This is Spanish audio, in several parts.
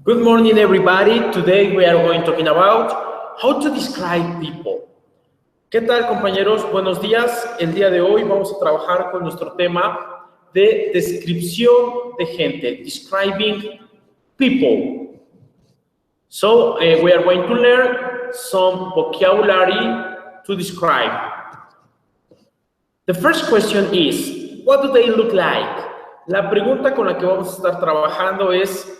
Good morning, everybody. Today we are going talking about how to describe people. ¿Qué tal, compañeros? Buenos días. El día de hoy vamos a trabajar con nuestro tema de descripción de gente, describing people. So, we are going to learn some vocabulary to describe. The first question is, what do they look like? La pregunta con la que vamos a estar trabajando es,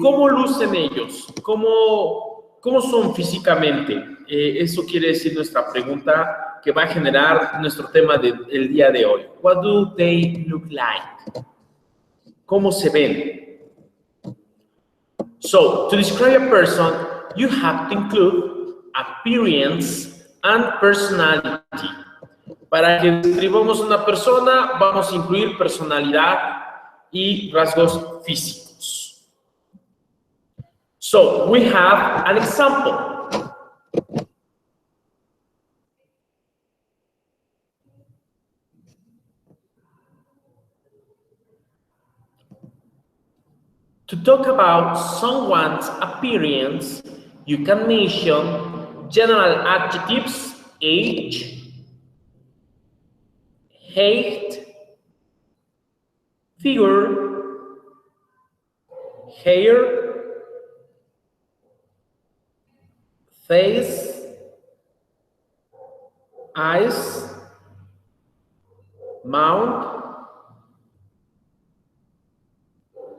¿cómo lucen ellos? ¿Cómo son físicamente? Eso quiere decir nuestra pregunta que va a generar nuestro tema del día de hoy. What do they look like? ¿Cómo se ven? So, to describe a person, you have to include appearance and personality. Para que describamos una persona, vamos a incluir personalidad y rasgos físicos. So, we have an example. To talk about someone's appearance, you can mention general adjectives, age, height, figure, hair, face, eyes, mouth,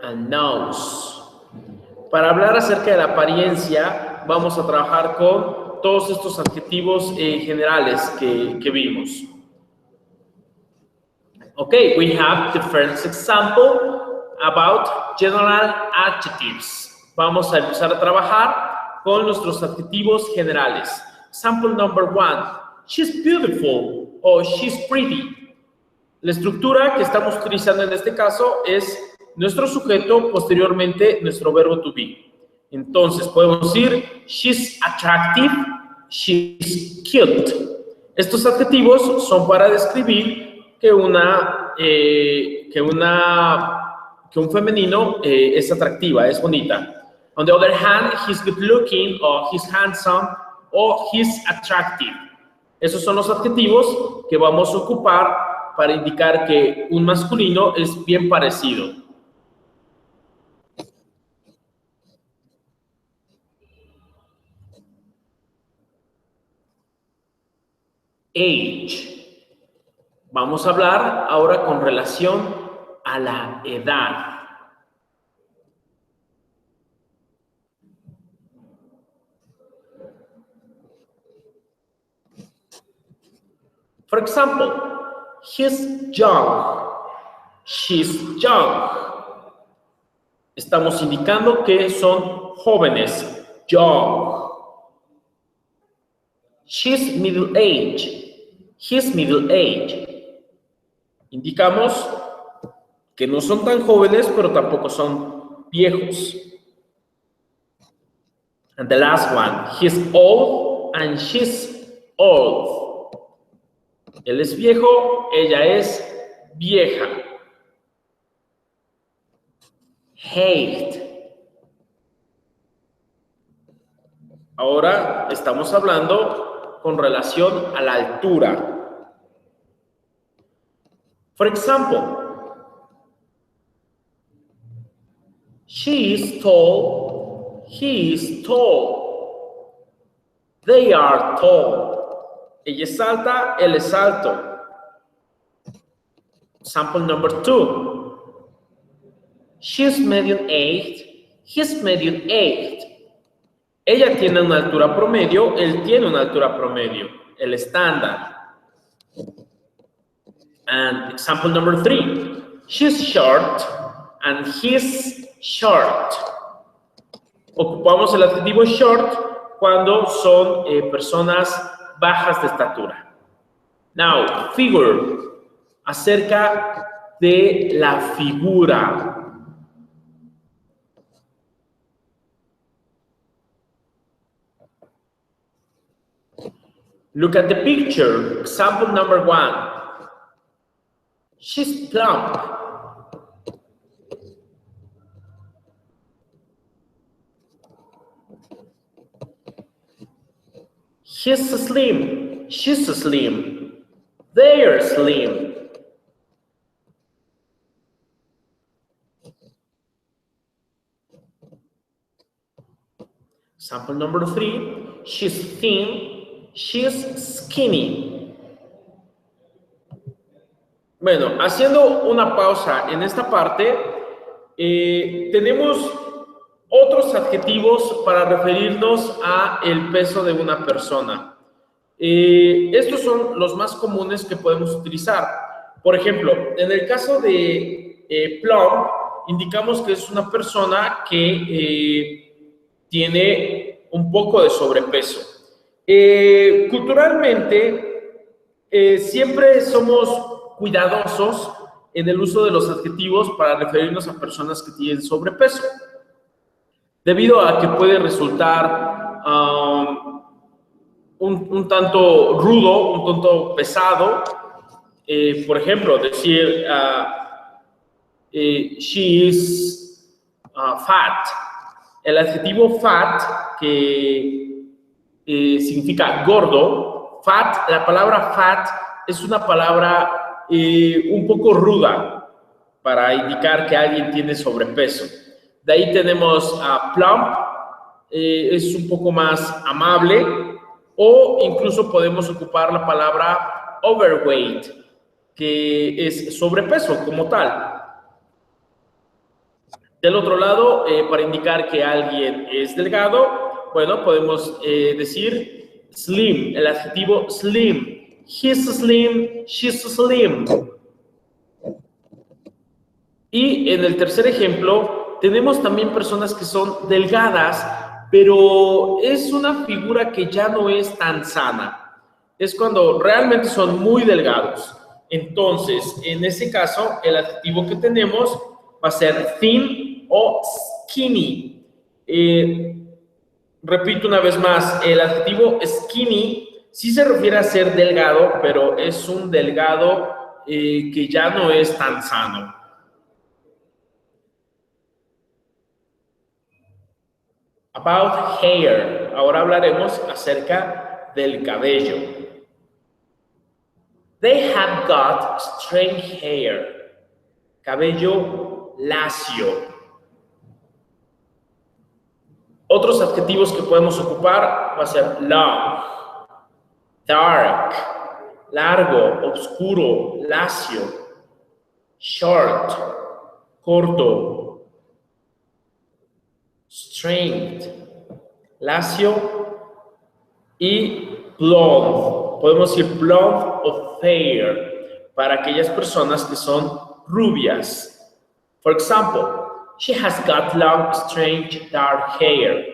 and nose. Para hablar acerca de la apariencia, vamos a trabajar con todos estos adjetivos generales que vimos. Okay, we have the first example about general adjectives. Vamos a empezar a trabajar con nuestros adjetivos generales. Example number 1, she's beautiful o she's pretty. La estructura que estamos utilizando en este caso es nuestro sujeto, posteriormente nuestro verbo to be. Entonces, podemos decir, she's attractive, she's cute. Estos adjetivos son para describir que un femenino es atractiva, es bonita. On the other hand, he's good looking, or he's handsome, or he's attractive. Esos son los adjetivos que vamos a ocupar para indicar que un masculino es bien parecido. Age. Vamos a hablar ahora con relación a la edad. For example, he's young, she's young. Estamos indicando que son jóvenes, young. She's middle-aged, he's middle-aged. Indicamos que no son tan jóvenes, pero tampoco son viejos. And the last one, he's old and she's old. Él es viejo, ella es vieja. Height. Ahora estamos hablando con relación a la altura. For example, she is tall, he is tall, they are tall. Ella es alta, él es alto. Example number 2. She's medium-aged, he's medium-aged. Ella tiene una altura promedio, él tiene una altura promedio, el estándar. And example number 3, she's short and he's short. Ocupamos el adjetivo short cuando son personas bajas de estatura. Now, figure, acerca de la figura. Look at the picture, example number 1. She's plump. He's slim. She's slim. They're slim. Sample number 3. She's thin. She's skinny. Bueno, haciendo una pausa en esta parte, tenemos otros adjetivos para referirnos a el peso de una persona. Estos son los más comunes que podemos utilizar. Por ejemplo, en el caso de plump, indicamos que es una persona que tiene un poco de sobrepeso. Culturalmente, siempre somos cuidadosos en el uso de los adjetivos para referirnos a personas que tienen sobrepeso, debido a que puede resultar un tanto rudo, un tanto pesado. Por ejemplo, decir she is fat. El adjetivo fat, que significa gordo, fat, la palabra fat es una palabra un poco ruda para indicar que alguien tiene sobrepeso. De ahí tenemos a plump, es un poco más amable, o incluso podemos ocupar la palabra overweight, que es sobrepeso como tal. Del otro lado, para indicar que alguien es delgado, bueno, podemos decir slim, el adjetivo slim. He's slim, she's slim. Y en el tercer ejemplo, tenemos también personas que son delgadas, pero es una figura que ya no es tan sana. Es cuando realmente son muy delgados. Entonces, en ese caso, el adjetivo que tenemos va a ser thin o skinny. Repito una vez más, el adjetivo skinny sí se refiere a ser delgado, pero es un delgado que ya no es tan sano. About hair. Ahora hablaremos acerca del cabello. They have got strange hair. Cabello lacio. Otros adjetivos que podemos ocupar va a ser long, dark, largo, oscuro, lacio, short, corto, straight, lacio y blonde. Podemos decir blonde o fair para aquellas personas que son rubias. For example, she has got long, strange, dark hair.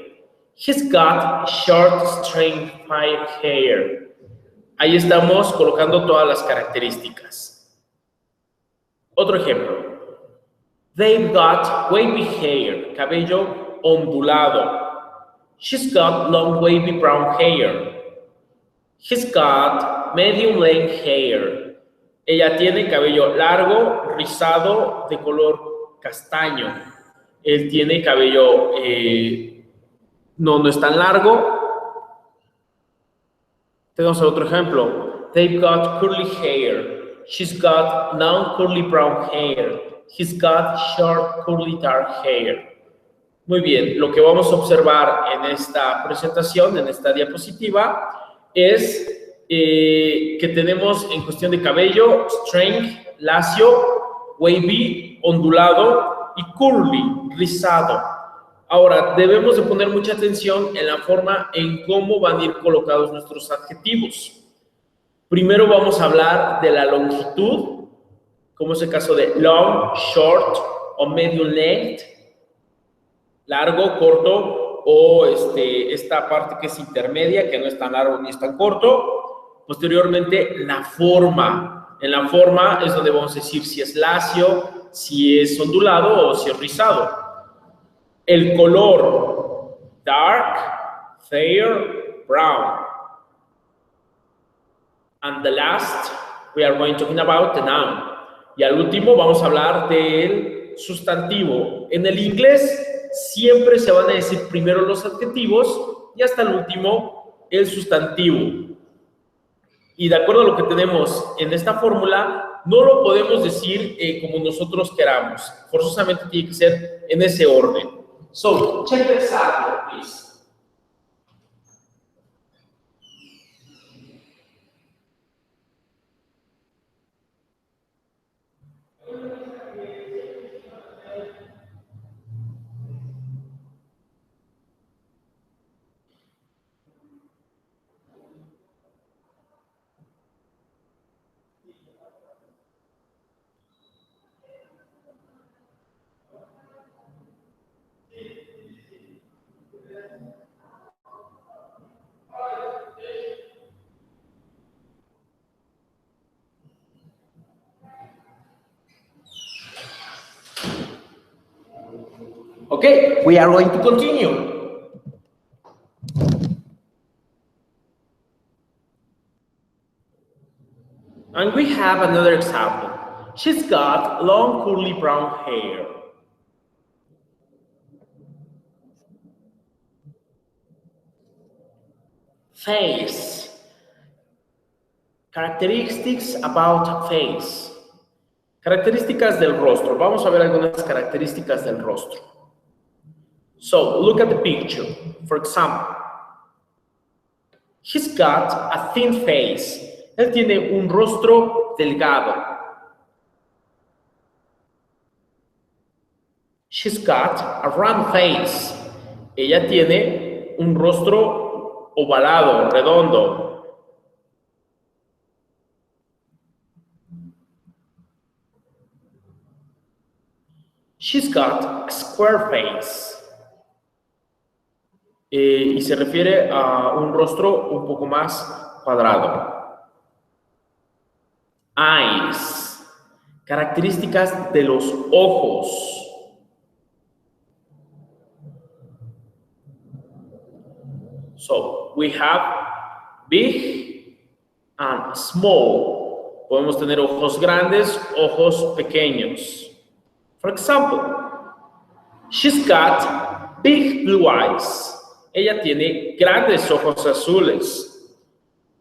He's got short, strange, fair hair. Ahí estamos colocando todas las características. Otro ejemplo. They've got wavy hair, cabello ondulado. She's got long, wavy brown hair. He's got medium length hair. Ella tiene cabello largo, rizado, de color castaño. Él tiene cabello, no es tan largo. Tenemos otro ejemplo. They've got curly hair. She's got non-curly brown hair. He's got short, curly, dark hair. Muy bien, lo que vamos a observar en esta presentación, en esta diapositiva, es que tenemos en cuestión de cabello, strange, lacio, wavy, ondulado y curly, rizado. Ahora, debemos de poner mucha atención en la forma en cómo van a ir colocados nuestros adjetivos. Primero vamos a hablar de la longitud, como es el caso de long, short o medium length, largo, corto, o esta parte que es intermedia, que no es tan largo ni es tan corto. Posteriormente, la forma. En la forma es donde vamos a decir si es lacio, si es ondulado o si es rizado. El color, dark, fair, brown. And the last, we are going to talk about the noun. Y al último vamos a hablar del sustantivo. En el inglés siempre se van a decir primero los adjetivos y hasta el último el sustantivo. Y de acuerdo a lo que tenemos en esta fórmula, no lo podemos decir como nosotros queramos. Forzosamente tiene que ser en ese orden. So, check the example, please. Okay, we are going to continue. And we have another example. She's got long curly brown hair. Face. Characteristics about face. Características del rostro. Vamos a ver algunas características del rostro. So, look at the picture. For example, he's got a thin face. Él tiene un rostro delgado. She's got a round face. Ella tiene un rostro ovalado, redondo. She's got a square face. Y se refiere a un rostro un poco más cuadrado. Eyes. Características de los ojos. So, we have big and small. Podemos tener ojos grandes, ojos pequeños. For example, she's got big blue eyes. Ella tiene grandes ojos azules.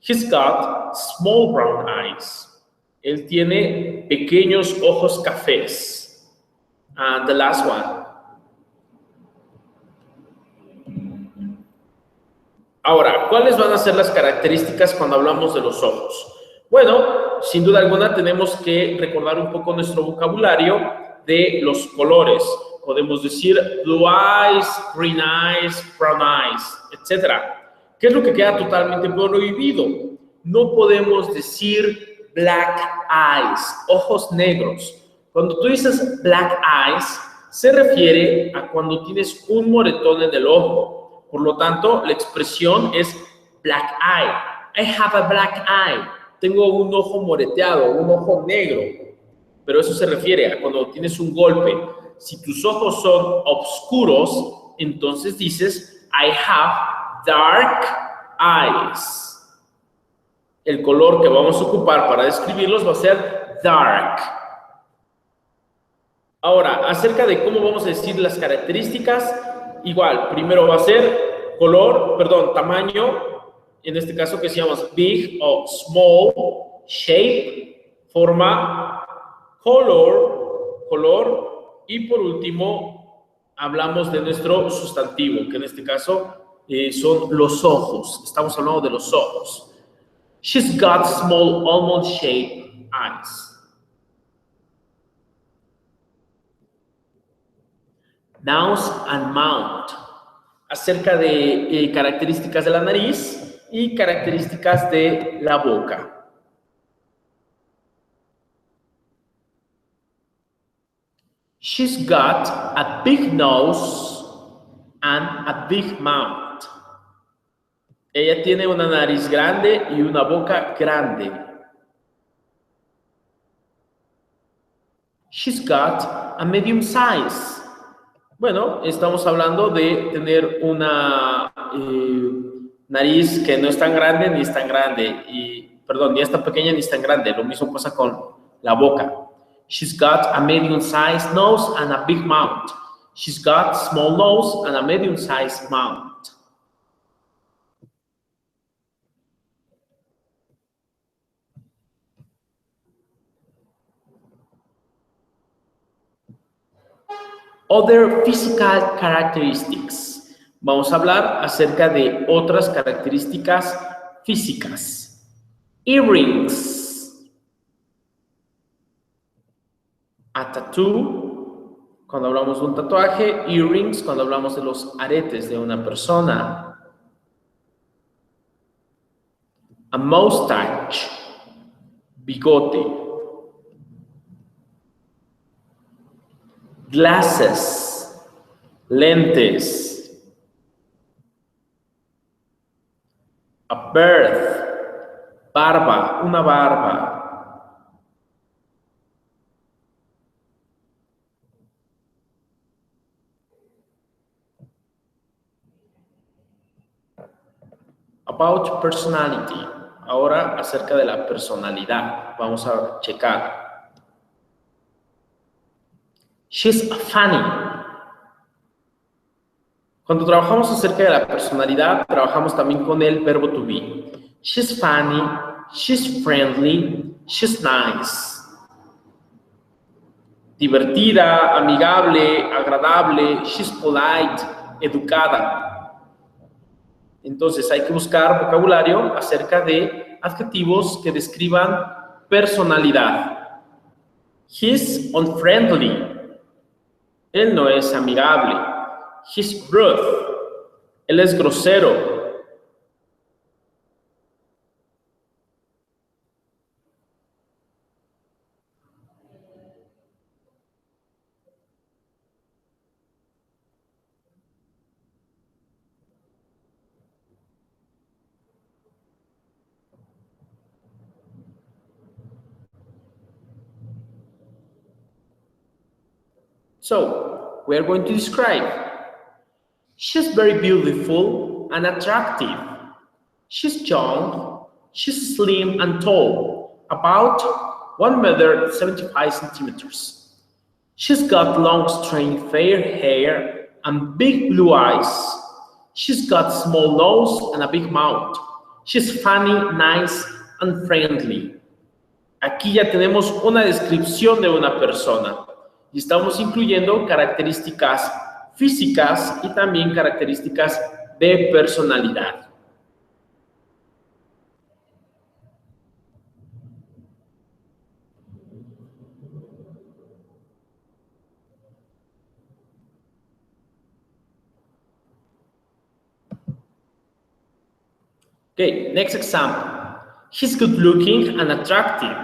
He's got small brown eyes. Él tiene pequeños ojos cafés. And the last one. Ahora, ¿cuáles van a ser las características cuando hablamos de los ojos? Bueno, sin duda alguna tenemos que recordar un poco nuestro vocabulario de los colores. Podemos decir blue eyes, green eyes, brown eyes, etc. ¿Qué es lo que queda totalmente prohibido? No podemos decir black eyes, ojos negros. Cuando tú dices black eyes, se refiere a cuando tienes un moretón en el ojo. Por lo tanto, la expresión es black eye. I have a black eye. Tengo un ojo moreteado, un ojo negro. Pero eso se refiere a cuando tienes un golpe. Si tus ojos son oscuros, entonces dices, I have dark eyes. El color que vamos a ocupar para describirlos va a ser dark. Ahora, acerca de cómo vamos a decir las características, igual, primero va a ser tamaño, en este caso que se llama big o small, shape, forma, color, y por último hablamos de nuestro sustantivo, que en este caso son los ojos. Estamos hablando de los ojos. She's got small almond-shaped eyes. Nose and mouth. Acerca de características de la nariz y características de la boca. She's got a big nose and a big mouth. Ella tiene una nariz grande y una boca grande. She's got a medium size. Bueno, estamos hablando de tener una nariz que no es tan grande ni es tan grande. Ni es tan pequeña ni es tan grande. Lo mismo pasa con la boca. She's got a medium-sized nose and a big mouth. She's got a small nose and a medium-sized mouth. Other physical characteristics. Vamos a hablar acerca de otras características físicas. Earrings. A tattoo, cuando hablamos de un tatuaje. Earrings, cuando hablamos de los aretes de una persona. A mustache, bigote. Glasses, lentes. A beard, barba, una barba. About personality. Ahora acerca de la personalidad. Vamos a checar. She's funny. Cuando trabajamos acerca de la personalidad, trabajamos también con el verbo to be. She's funny, she's friendly, she's nice. Divertida, amigable, agradable, she's polite, educada. Entonces hay que buscar vocabulario acerca de adjetivos que describan personalidad. He's unfriendly. Él no es amigable. He's rude. Él es grosero. So, we are going to describe. She's very beautiful and attractive. She's young, she's slim and tall, about 1 meter 75 centimeters. She's got long, straight, fair hair and big blue eyes. She's got a small nose and a big mouth. She's funny, nice and friendly. Aquí ya tenemos una descripción de una persona. Y estamos incluyendo características físicas y también características de personalidad. Okay, next example. He's good looking and attractive.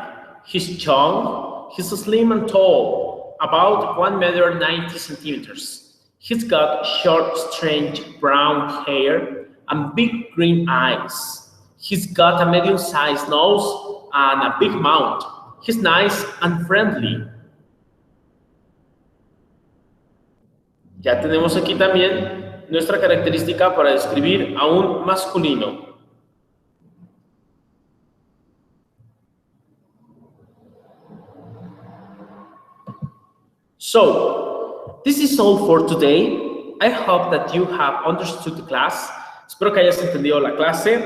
He's young, he's slim and tall, about 1 meter 90 centimeters. He's got short, strange brown hair and big green eyes. He's got a medium-sized nose and a big mouth. He's nice and friendly. Ya tenemos aquí también nuestra característica para describir a un masculino. So, this is all for today. I hope that you have understood the class. Espero que hayas entendido la clase.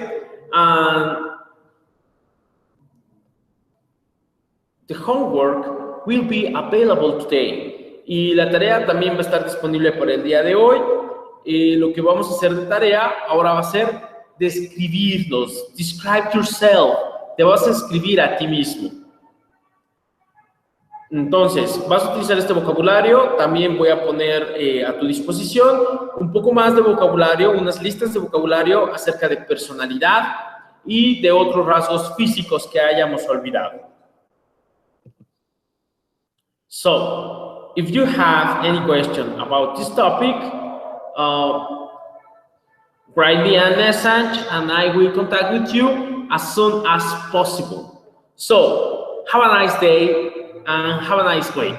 The homework will be available today. Y la tarea también va a estar disponible para el día de hoy. Lo que vamos a hacer de tarea ahora va a ser describirnos. Describe yourself. Te vas a escribir a ti mismo. Entonces, vas a utilizar este vocabulario. También voy a poner a tu disposición un poco más de vocabulario, unas listas de vocabulario acerca de personalidad y de otros rasgos físicos que hayamos olvidado. So, if you have any question about this topic, write me a message and I will contact with you as soon as possible. So, have a nice day and have a nice week.